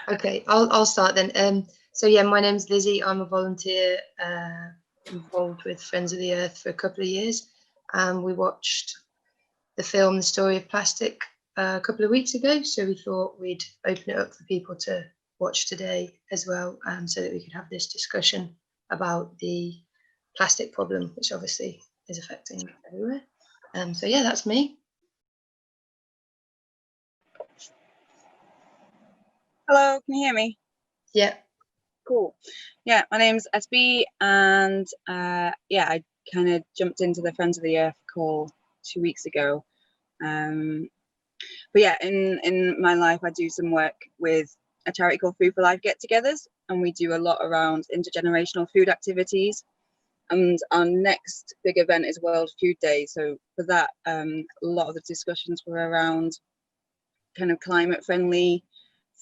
Okay, I'll start then. So yeah, my name's Lizzie. I'm a volunteer involved with Friends of the Earth for a couple of years, and we watched the film The Story of Plastic a couple of weeks ago. So we thought we'd open it up for people to watch today as well, so that we could have this discussion about the plastic problem, which obviously is affecting everywhere. So yeah, that's me. Hello, can you hear me? Yeah. Cool. Yeah, my name's SB, and yeah, I kind of jumped into the Friends of the Earth call 2 weeks ago. But yeah, in my life, I do some work with a charity called Food for Life get-togethers, and we do a lot around intergenerational food activities. And our next big event is World Food Day. So for that, a lot of the discussions were around kind of climate-friendly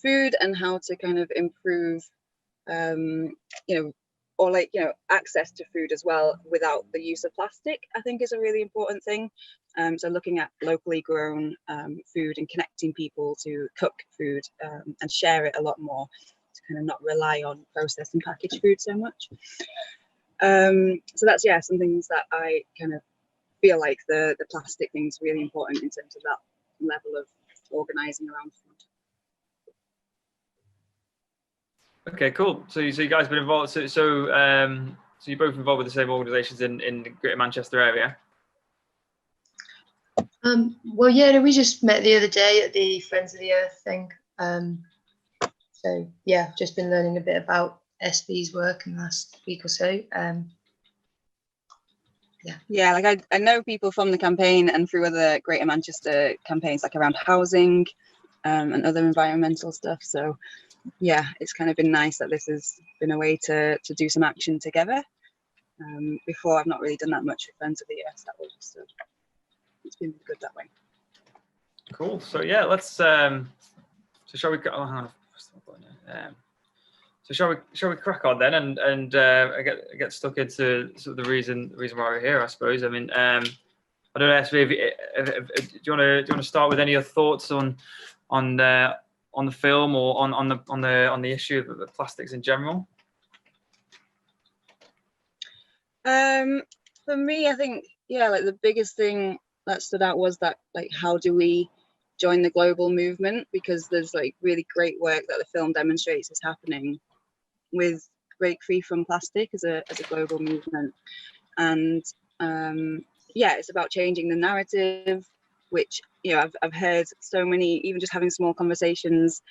food and how to kind of improve, access to food as well without the use of plastic, I think is a really important thing. So looking at locally grown food and connecting people to cook food and share it a lot more, to kind of not rely on processed and packaged food so much. So that's, yeah, some things that I kind of feel like the plastic thing is really important in terms of that level of organising around food. Okay, cool. So you guys have been involved. So you're both involved with the same organisations in the Greater Manchester area. Well, yeah, we just met the other day at the Friends of the Earth thing. So yeah, just been learning a bit about SB's work in the last week or so. Yeah, like I know people from the campaign and through other Greater Manchester campaigns, like around housing and other environmental stuff. So yeah, it's kind of been nice that this has been a way to do some action together. Before, I've not really done that much with Friends of the Earth that way, so it's been good that way. Cool. So yeah, let's. So shall we? Oh, hang on. So shall we crack on then and get stuck into sort of the reason why we're here, I suppose. I mean, I don't know, SB, do you want to start with any of your thoughts on the film or on the issue of the plastics in general? For me, I think, yeah, like the biggest thing that stood out was that, like, how do we join the global movement? Because there's like really great work that the film demonstrates is happening with Break Free from Plastic as a global movement. And yeah, it's about changing the narrative, which, you know, I've heard so many, even just having small conversations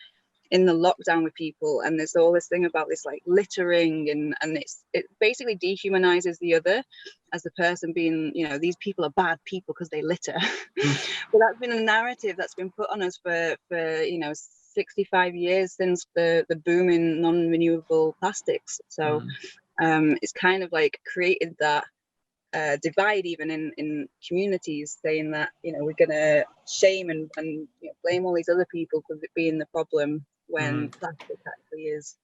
in the lockdown with people, and there's all this thing about this like littering, and it basically dehumanizes the other as the person being, you know, these people are bad people because they litter. But that's been a narrative that's been put on us for you know, 65 years since the boom in non-renewable plastics. So it's kind of like created that divide even in communities, saying that, you know, we're gonna shame and you know, blame all these other people for being the problem, when plastic actually is,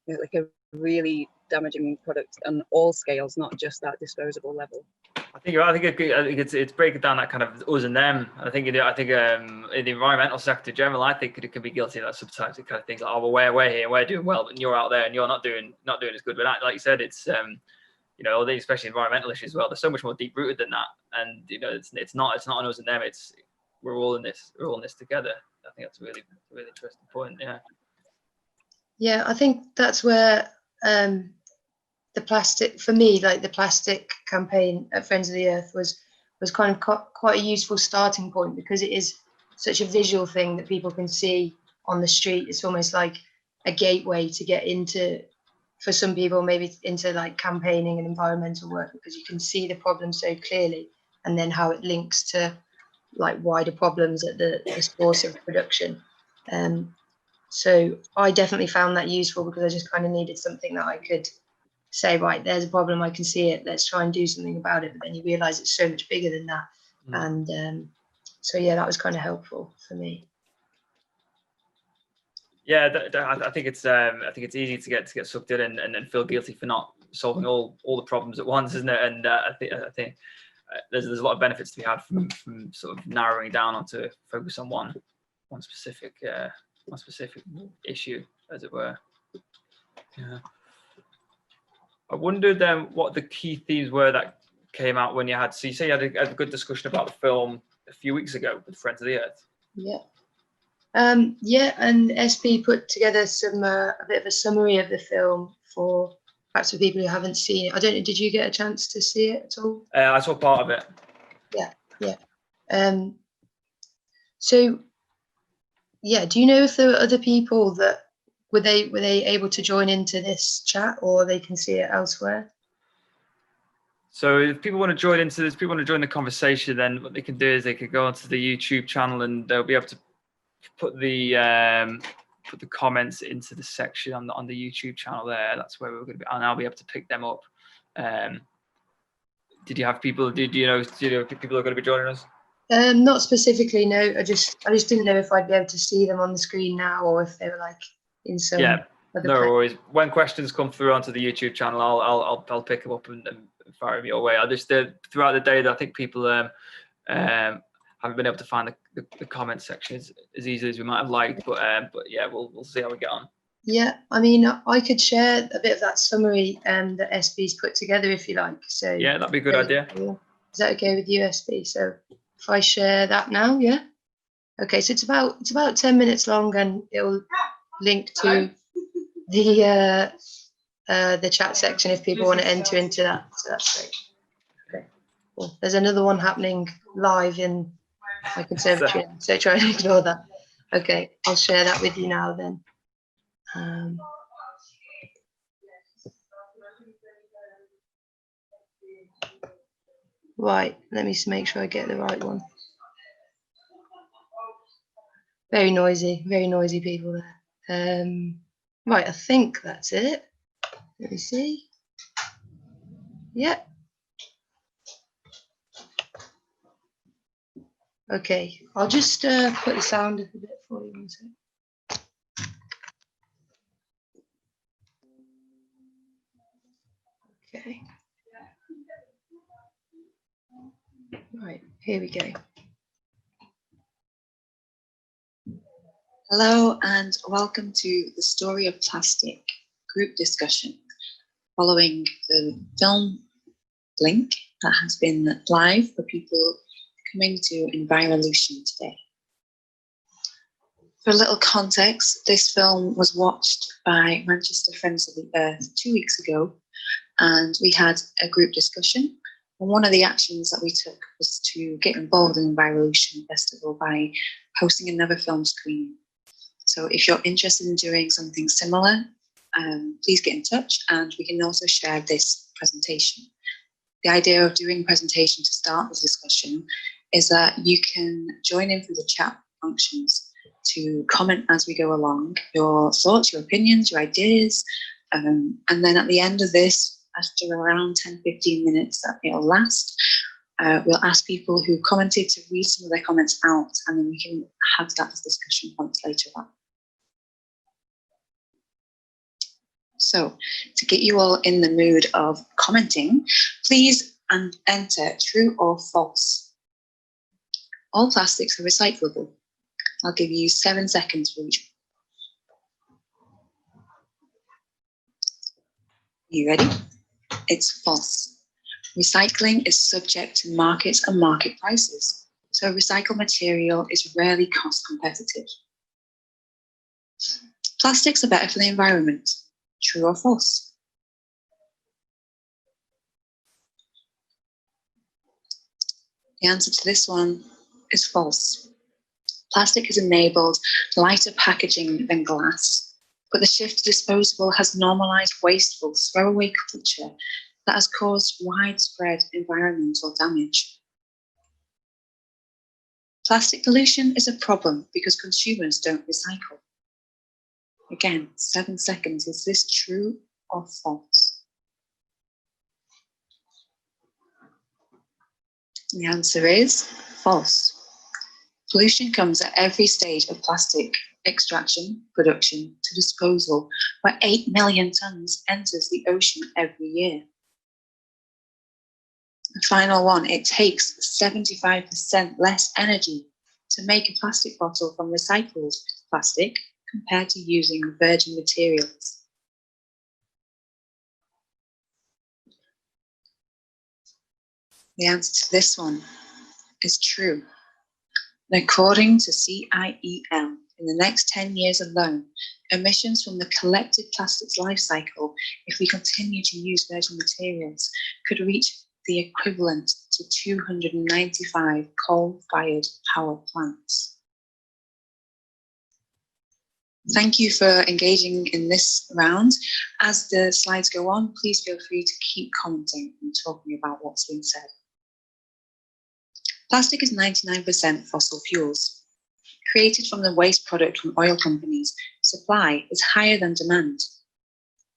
you know, like a really damaging product on all scales, not just that disposable level. I think it's breaking down that kind of us and them. I think in the environmental sector in general, I think it could be guilty of that sometimes. It kind of things like, oh, well, we're here, we're doing well, but you're out there and you're not doing as good. But like you said, it's you know, especially environmental issues as well, they're so much more deep rooted than that. And you know, it's not on us and them. It's we're all in this together. I think that's a really interesting point. Yeah. Yeah, I think that's where the plastic, for me, like the plastic campaign at Friends of the Earth was kind of quite a useful starting point, because it is such a visual thing that people can see on the street. It's almost like a gateway to get into, for some people, maybe into like campaigning and environmental work, because you can see the problem so clearly, and then how it links to like wider problems at the source of production. So I definitely found that useful, because I just kind of needed something that I could say, right, there's a problem, I can see it, let's try and do something about it. But then you realize it's so much bigger than that. And so yeah, that was kind of helpful for me. Yeah, I think it's easy to get sucked in and feel guilty for not solving all the problems at once, isn't it? And I think there's a lot of benefits to be had from sort of narrowing down onto focus on one specific specific issue, as it were. Yeah. I wondered what the key themes were that came out when you had. So you say you had a good discussion about the film a few weeks ago with Friends of the Earth. Yeah. Yeah, and SP put together some a bit of a summary of the film for perhaps for people who haven't seen it. I don't know. Did you get a chance to see it at all? I saw part of it. Yeah. So yeah, do you know if there were other people that were they able to join into this chat, or they can see it elsewhere? So if people want to join into this, people want to join the conversation, then what they can do is they could go onto the YouTube channel and they'll be able to put the comments into the section on the YouTube channel there. That's where we're going to be, and I'll be able to pick them up. Did you have people? Did you know people are going to be joining us? Not specifically, no. I just didn't know if I'd be able to see them on the screen now, or if they were like in some. Yeah, other no worries. When questions come through onto the YouTube channel, I'll pick them up and fire them your way. I just throughout the day, I think people haven't been able to find the comment section as easily as we might have liked, but yeah, we'll see how we get on. Yeah, I mean, I could share a bit of that summary that SB's put together if you like. So yeah, that'd be a good idea. Is that okay with you, SB? So if I share that now, yeah. Okay, so it's about 10 minutes long, and it will link to the chat section if people want to enter into that. So that's great. Okay, cool. There's another one happening live in my conservatory, so try and ignore that. Okay, I'll share that with you now then. Right, let me just make sure I get the right one. Very noisy people there. Right, I think that's it. Let me see. Yeah. Okay, I'll just put the sound up a bit for you. One sec. Okay. Right, here we go. Hello and welcome to the Story of Plastic group discussion following the film link that has been live for people coming to Envirolution today. For a little context, this film was watched by Manchester Friends of the Earth 2 weeks ago, and we had a group discussion. And one of the actions that we took was to get involved in Envirolution Festival by hosting another film screening. So if you're interested in doing something similar, please get in touch, and we can also share this presentation. The idea of doing a presentation to start the discussion is that you can join in through the chat functions to comment as we go along, your thoughts, your opinions, your ideas, and then at the end of this, after around 10-15 minutes that it'll last, we'll ask people who commented to read some of their comments out, and then we can have that discussion points later on. So to get you all in the mood of commenting, please enter true or false. All plastics are recyclable. I'll give you 7 seconds for each. You ready? It's false. Recycling is subject to markets and market prices, so recycled material is rarely cost competitive. Plastics are better for the environment. True or false? The answer to this one is false. Plastic has enabled lighter packaging than glass, but the shift to disposable has normalized wasteful, throwaway culture that has caused widespread environmental damage. Plastic pollution is a problem because consumers don't recycle. Again, 7 seconds. Is this true or false? The answer is false. Pollution comes at every stage of plastic extraction, production to disposal, where 8 million tons enters the ocean every year. The final one, it takes 75% less energy to make a plastic bottle from recycled plastic compared to using virgin materials? The answer to this one is true. And according to CIEM, in the next 10 years alone, emissions from the collected plastics life cycle, if we continue to use virgin materials, could reach the equivalent to 295 coal-fired power plants. Thank you for engaging in this round. As the slides go on, please feel free to keep commenting and talking about what's been said. Plastic is 99% fossil fuels. Created from the waste product from oil companies, supply is higher than demand.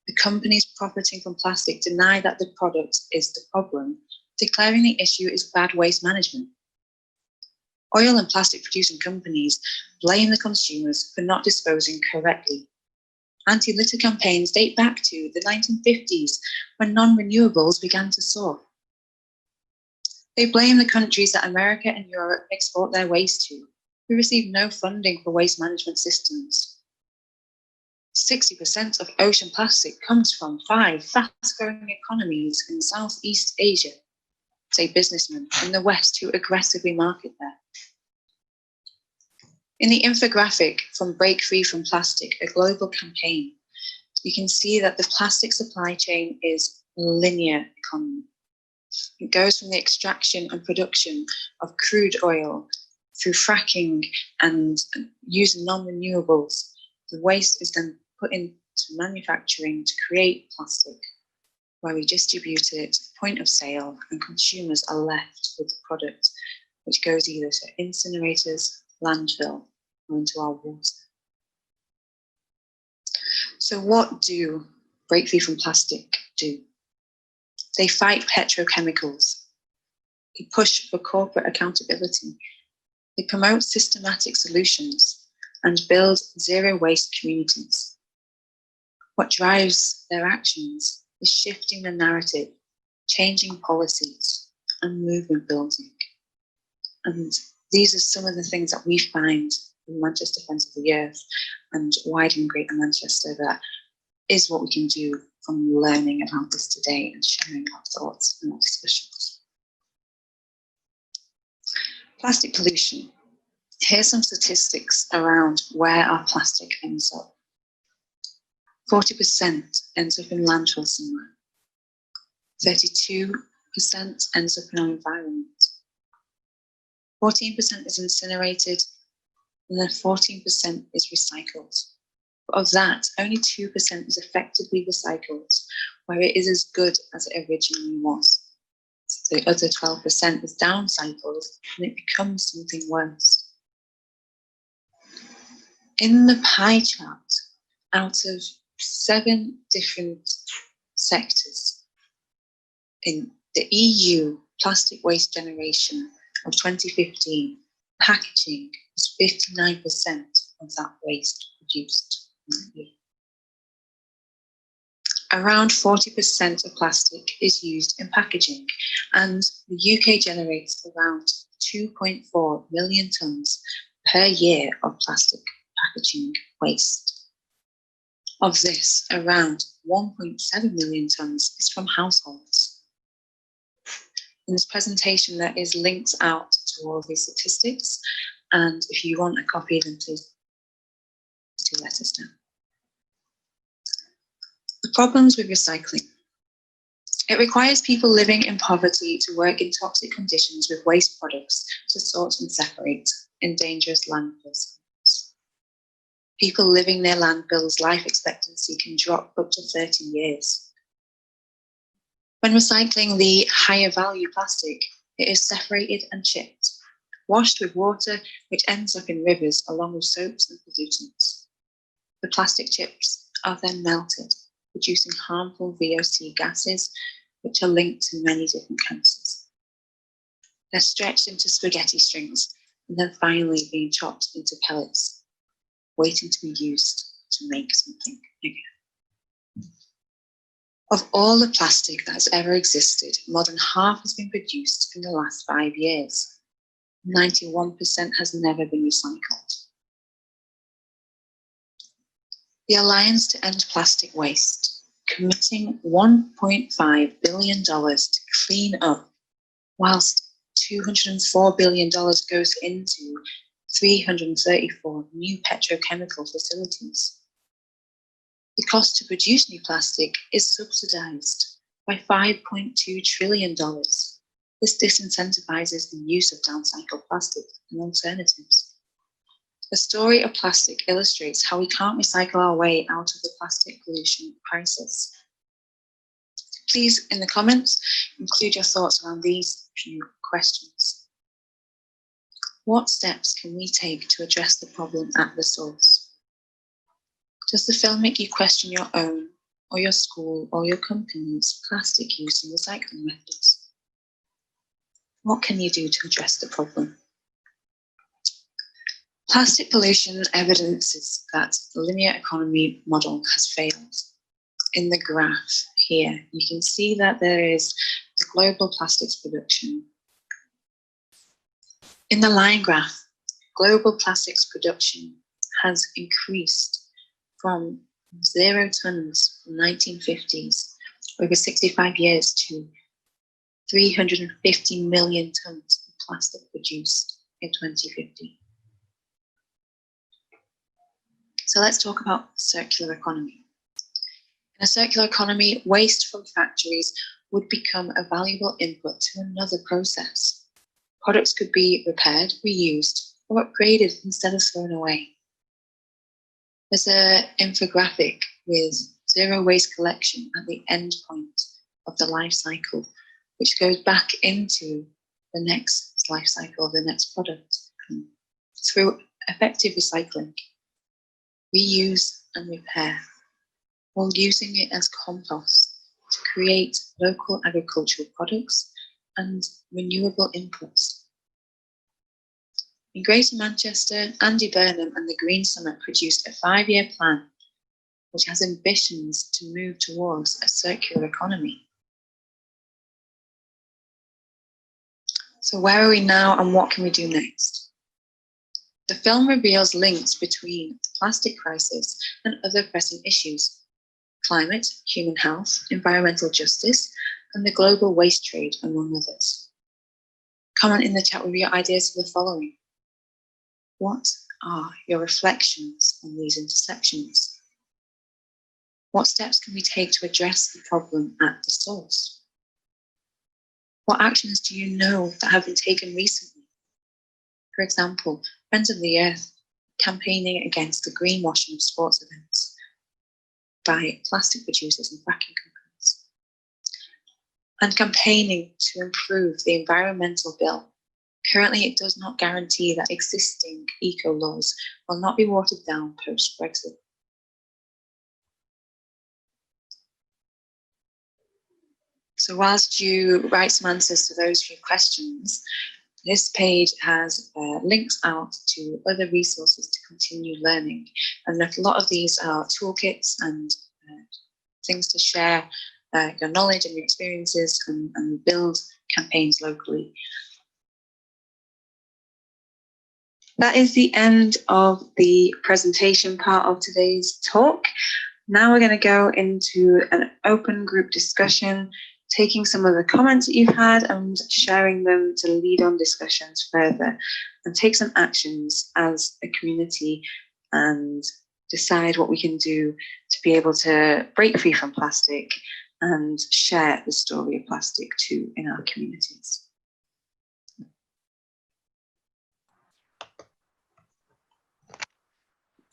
The companies profiting from plastic deny that the product is the problem, declaring the issue is bad waste management. Oil and plastic producing companies blame the consumers for not disposing correctly. Anti-litter campaigns date back to the 1950s when non-renewables began to soar. They blame the countries that America and Europe export their waste to, who receive no funding for waste management systems. 60% of ocean plastic comes from 5 fast-growing economies in Southeast Asia, say businessmen in the West who aggressively market there. In the infographic from Break Free from Plastic, a global campaign, you can see that the plastic supply chain is a linear economy. It goes from the extraction and production of crude oil through fracking and using non-renewables. The waste is then put into manufacturing to create plastic, where we distribute it, point of sale, and consumers are left with the product, which goes either to incinerators, landfill, or into our water. So what do Break Free from Plastic do? They fight petrochemicals. They push for corporate accountability. They promote systematic solutions and build zero waste communities. What drives their actions is shifting the narrative, changing policies, and movement building. And these are some of the things that we find in Manchester Friends of the Earth and wider in Greater Manchester that is what we can do from learning about this today and sharing our thoughts and our discussions. Plastic pollution. Here's some statistics around where our plastic ends up. 40% ends up in landfill somewhere. 32% ends up in our environment. 14% is incinerated, and then 14% is recycled. But of that, only 2% is effectively recycled, where it is as good as it originally was. So the other 12% is downcycled, and it becomes something worse. In the pie chart, out of 7 different sectors in the EU plastic waste generation of 2015, packaging was 59% of that waste produced in that year. Around 40% of plastic is used in packaging, and the UK generates around 2.4 million tonnes per year of plastic packaging waste. Of this, around 1.7 million tonnes is from households. In this presentation, there is links out to all of these statistics, and if you want a copy, then please do let us know. The problems with recycling. It requires people living in poverty to work in toxic conditions with waste products to sort and separate in dangerous landfills. People living near landfills' life expectancy can drop up to 30 years. When recycling the higher value plastic, it is separated and chipped, washed with water, which ends up in rivers along with soaps and pollutants. The plastic chips are then melted, producing harmful VOC gases, which are linked to many different cancers. They're stretched into spaghetti strings and then finally being chopped into pellets, waiting to be used to make something bigger. Of all the plastic that has ever existed, more than half has been produced in the last 5 years. 91% has never been recycled. The Alliance to End Plastic Waste, committing $1.5 billion to clean up, whilst $204 billion goes into 334 new petrochemical facilities. The cost to produce new plastic is subsidised by $5.2 trillion. This disincentivizes the use of downcycled plastic and alternatives. The story of plastic illustrates how we can't recycle our way out of the plastic pollution crisis. Please, in the comments, include your thoughts around these few questions. What steps can we take to address the problem at the source? Does the film make you question your own, or your school, or your company's plastic use and recycling methods? What can you do to address the problem? Plastic pollution evidences that the linear economy model has failed. In the graph here, you can see that there is the global plastics production. In the line graph, global plastics production has increased from 0 tons from 1950s over 65 years to 350 million tons of plastic produced in 2050. So let's talk about circular economy. In a circular economy, waste from factories would become a valuable input to another process. Products could be repaired, reused, or upgraded instead of thrown away. There's an infographic with zero waste collection at the end point of the life cycle, which goes back into the next life cycle of the next product through effective recycling, reuse and repair, while using it as compost to create local agricultural products and renewable inputs. In Greater Manchester, Andy Burnham and the Green Summit produced a 5-year plan which has ambitions to move towards a circular economy. So where are we now and what can we do next? The film reveals links between the plastic crisis and other pressing issues: climate, human health, environmental justice, and the global waste trade, among others. Comment in the chat with your ideas for the following. What are your reflections on these intersections? What steps can we take to address the problem at the source? What actions do you know that have been taken recently? For example, Friends of the Earth campaigning against the greenwashing of sports events by plastic producers and fracking companies, and campaigning to improve the environmental bill. Currently, it does not guarantee that existing eco laws will not be watered down post-Brexit. So whilst you write some answers to those few questions, this page has links out to other resources to continue learning. And a lot of these are toolkits and things to share your knowledge and your experiences and build campaigns locally. That is the end of the presentation part of today's talk. Now we're going to go into an open group discussion, taking some of the comments that you've had and sharing them to lead on discussions further and take some actions as a community and decide what we can do to be able to break free from plastic and share the story of plastic too in our communities.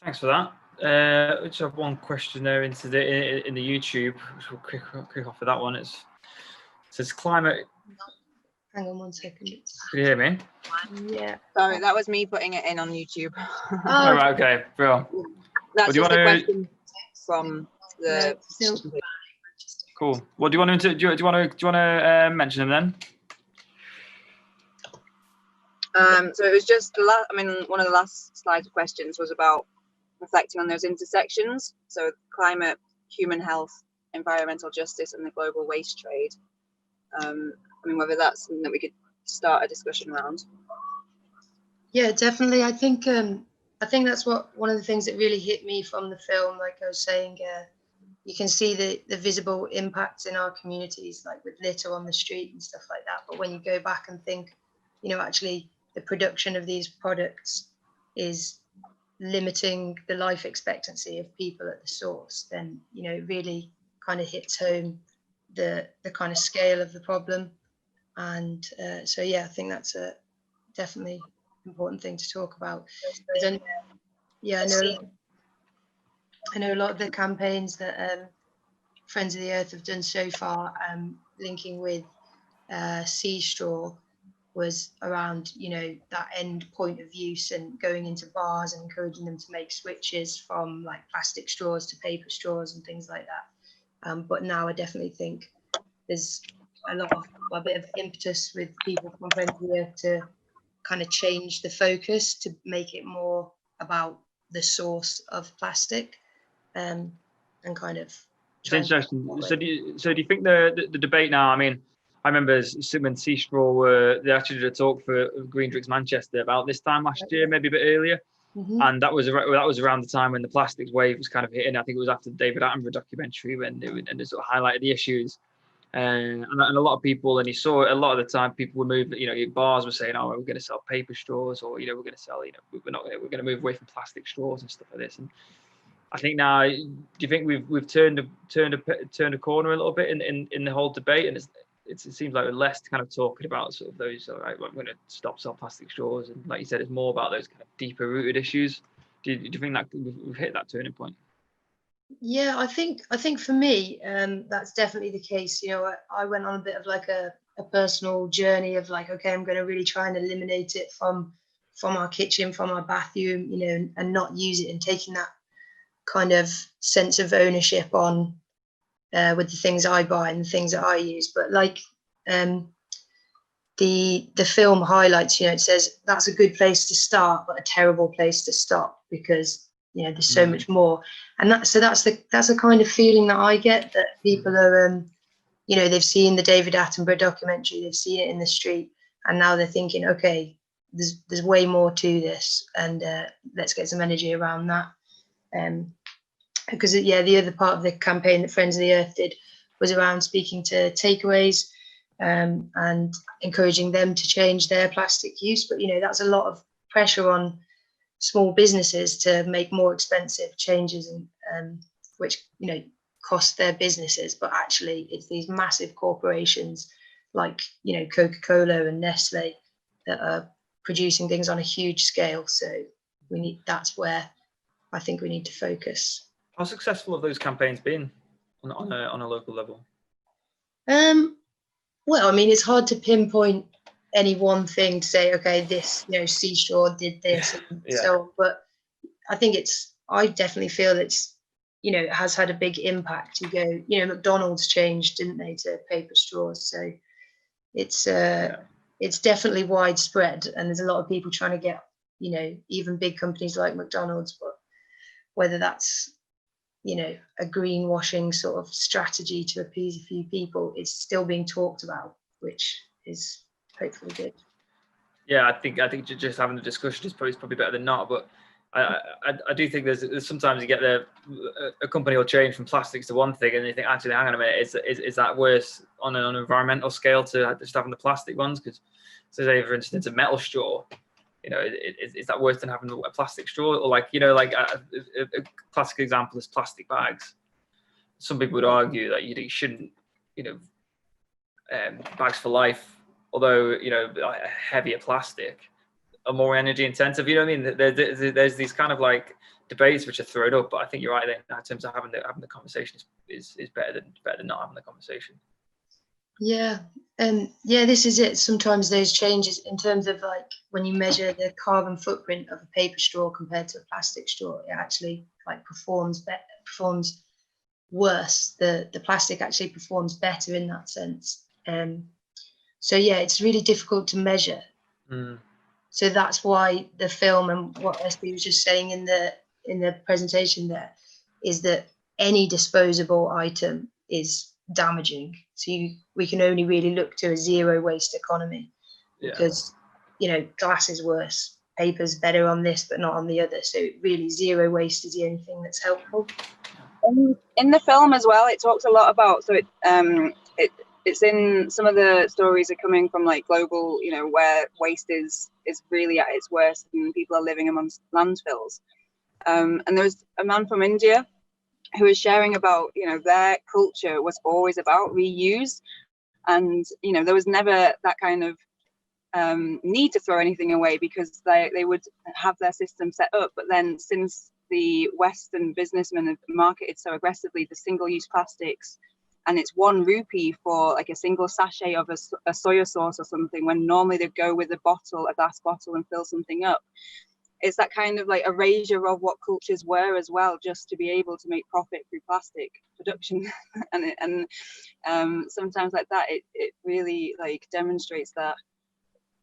Thanks for that. We just have one question there into the in the YouTube. We'll kick off with that one. It says climate. Hang on 1 second. Can you hear me? Yeah. Sorry, that was me putting it in on YouTube. Oh, right, okay, bro. That's just a question from the. Cool. What do you want to do? You want to mention them then? So it was just the last. I mean, one of the last slides of questions was about reflecting on those intersections. So climate, human health, environmental justice, and the global waste trade. I mean, whether that's something that we could start a discussion around. Yeah, definitely. I think I think that's one of the things that really hit me from the film. Like I was saying, you can see the visible impacts in our communities, like with litter on the street and stuff like that. But when you go back and think, actually the production of these products is limiting the life expectancy of people at the source, then, it really kind of hits home the kind of scale of the problem. And so, yeah, I think that's a definitely important thing to talk about. Then, yeah, I know a lot of the campaigns that Friends of the Earth have done so far, linking with sea straw, was around, that end point of use and going into bars and encouraging them to make switches from like plastic straws to paper straws and things like that. But now I definitely think there's a bit of impetus with people from Friends of the Earth to kind of change the focus to make it more about the source of plastic, and kind of. It's interesting. So do you think the debate now? I mean, I remember when Sea Straw they actually did a talk for Green Drinks Manchester about this time last year, maybe a bit earlier, and that was around the time when the plastics wave was kind of hitting. I think it was after the David Attenborough documentary when they sort of highlighted the issues. And a lot of people, and you saw a lot of the time, people were moving. Bars were saying, "Oh, we're going to sell paper straws," or we're going to sell, we're going to move away from plastic straws and stuff like this. And I think now, do you think we've turned a corner a little bit in the whole debate, and it seems like we're less kind of talking about sort of those, all right, we're going to stop selling plastic straws, and like you said, it's more about those kind of deeper rooted issues. Do you think that we've hit that turning point? Yeah, I think for me, that's definitely the case. I went on a bit of like a personal journey of like, okay, I'm going to really try and eliminate it from our kitchen, from our bathroom, and not use it, and taking that kind of sense of ownership on with the things I buy and the things that I use. But like the film highlights, it says that's a good place to start, but a terrible place to stop, because there's so much more. And that's the kind of feeling that I get, that people are they've seen the David Attenborough documentary, they've seen it in the street, and now they're thinking, okay, there's way more to this, and let's get some energy around that. Because the other part of the campaign that Friends of the Earth did was around speaking to takeaways, and encouraging them to change their plastic use. But that's a lot of pressure on small businesses to make more expensive changes, and which cost their businesses. But actually, it's these massive corporations like Coca-Cola and Nestle that are producing things on a huge scale. So that's where I think we need to focus. How successful have those campaigns been on a local level? Well, I mean, it's hard to pinpoint any one thing to say, okay, this, Sea Straw did this, and so on. But I think I definitely feel it's, it has had a big impact. You go, McDonald's changed, didn't they, to paper straws? So it's definitely widespread, and there's a lot of people trying to get, even big companies like McDonald's, but whether that's, a greenwashing sort of strategy to appease a few people, it's still being talked about, which is hopefully good. Yeah, I think just having the discussion is probably better than not. But I do think there's sometimes you get a company will change from plastics to one thing, and you think, actually, hang on a minute, is that worse on an environmental scale to just having the plastic ones? Because, say for instance, a metal straw, is that worse than having a plastic straw? Or like a classic example is plastic bags. Some people would argue that you shouldn't, bags for life, although heavier plastic are more energy intensive. You know what I mean? There's these kind of like debates which are thrown up, but I think you're right in terms of having the conversation is better than not having the conversation. Yeah, this is it. Sometimes those changes in terms of like when you measure the carbon footprint of a paper straw compared to a plastic straw, it actually like performs worse. The plastic actually performs better in that sense. So yeah, it's really difficult to measure. So that's why the film, and what SB was just saying in the presentation there, is that any disposable item is damaging. So we can only really look to a zero waste economy, because glass is worse. paper's better on this but not on the other. So really zero waste is the only thing that's helpful. In the film as well, it talks a lot about, so it's in some of the stories are coming from like global, you know, where waste is really at its worst and people are living amongst landfills. And there was a man from India who was sharing about, you know, their culture was always about reuse, and you know there was never that kind of need to throw anything away because they would have their system set up. But then since the Western businessmen have marketed so aggressively the single-use plastics, and it's 1 rupee for like a single sachet of a soya sauce or something, when normally they'd go with a glass bottle and fill something up. It's that kind of like erasure of what cultures were as well, just to be able to make profit through plastic production. and sometimes like that, it really like demonstrates that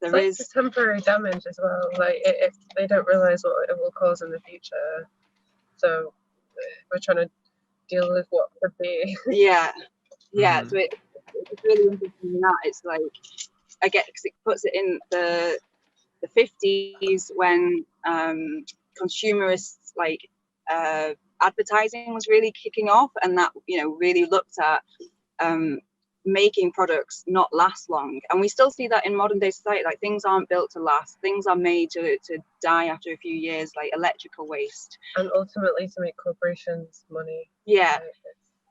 there it's like the temporary damage as well. Like if they don't realize what it will cause in the future, so we're trying to deal with what could be. Yeah. So it's really interesting in that. It's like, I guess it puts it in the 50s when consumerists like advertising was really kicking off, and that, you know, really looked at making products not last long. And we still see that in modern day society. Like, things aren't built to last, things are made to die after a few years, like electrical waste, and ultimately to make corporations money.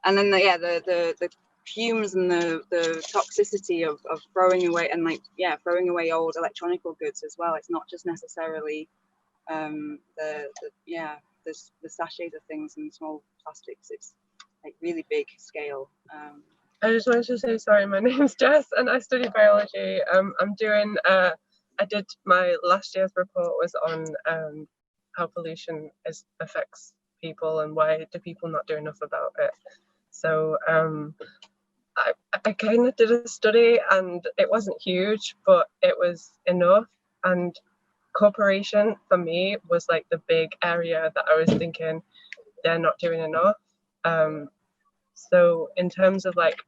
And then the fumes and the toxicity of throwing away, and throwing away old electronical goods as well. It's not just necessarily the sachets of things and small plastics. It's like really big scale. I just wanted to say, sorry, my name's Jess and I study biology. I'm doing I did my last year's report was on how pollution affects people and why do people not do enough about it. So I kind of did a study, and it wasn't huge, but it was enough. And corporation for me was like the big area that I was thinking they're not doing enough. So in terms of like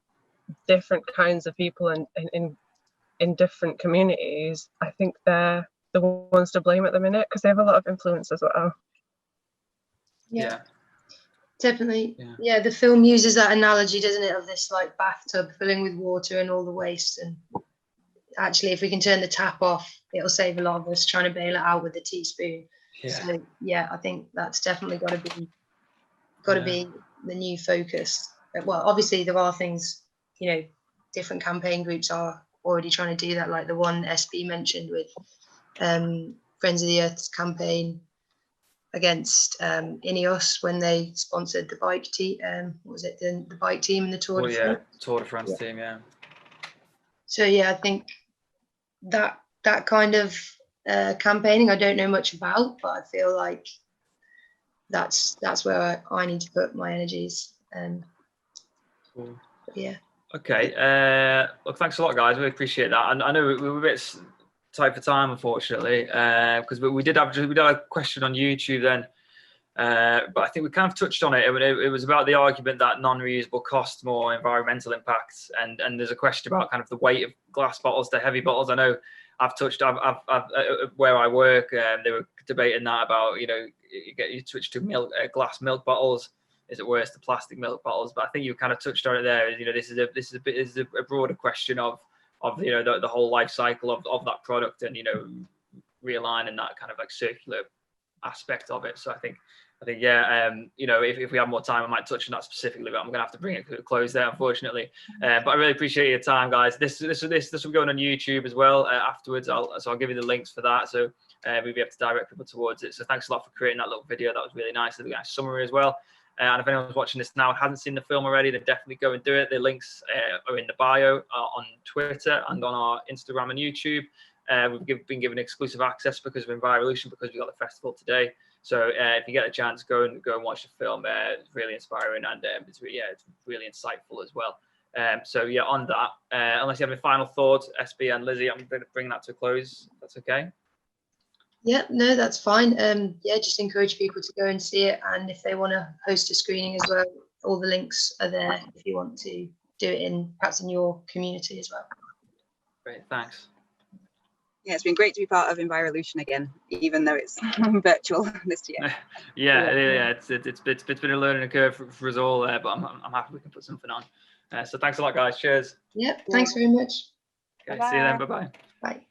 different kinds of people and in different communities, I think they're the ones to blame at the minute because they have a lot of influence as well. Yeah. Definitely. Yeah, the film uses that analogy, doesn't it, of this like bathtub filling with water and all the waste. And actually, if we can turn the tap off, it'll save a lot of us trying to bail it out with a teaspoon. So yeah, I think that's definitely got to be the new focus. Well, obviously there are things, you know, different campaign groups are already trying to do that, like the one SB mentioned with Friends of the Earth's campaign against Ineos when they sponsored the bike team. What was it? The bike team and the Tour de France? Tour de France team, So yeah, I think that kind of campaigning I don't know much about, but I feel like that's where I need to put my energies. Cool. Yeah. Okay. Look, thanks a lot, guys. We appreciate that. And I know we were a bit tight for time, unfortunately, because we did have a question on YouTube then, but I think we kind of touched on it. It was about the argument that non-reusable costs more environmental impacts, and there's a question about kind of the weight of glass bottles to heavy bottles. I know I've where I work, they were debating that about, you know, you switch to glass milk bottles. Is it worse than plastic milk bottles? But I think you kind of touched on it there. You know, this is a broader question of you know the whole life cycle of that product, and you know, realigning that kind of like circular aspect of it. So I think you know, if we have more time, I might touch on that specifically, but I'm gonna have to bring it to a close there, unfortunately. But I really appreciate your time, guys. This will be going on YouTube as well afterwards. I'll give you the links for that, so we'll be able to direct people towards it. So thanks a lot for creating that little video. That was really nice. A nice summary as well. And if anyone's watching this now and hasn't seen the film already, then definitely go and do it. The links are in the bio on Twitter and on our Instagram and YouTube. We've been given exclusive access because of Envirevolution, because we got the festival today. So if you get a chance, go and watch the film. It's really inspiring, and it's really insightful as well. So yeah, on that, unless you have any final thoughts, SB and Lizzie, I'm going to bring that to a close. If that's okay. Yeah, no, that's fine. Yeah, just encourage people to go and see it, and if they want to host a screening as well, all the links are there if you want to do it perhaps in your community as well. Great, thanks. Yeah, it's been great to be part of Envirolution again, even though it's virtual this year. Yeah. It's been a learning curve for us all there, but I'm happy we can put something on. So thanks a lot, guys. Cheers. Yep. Thanks very much. Okay, see you then. Bye-bye. Bye.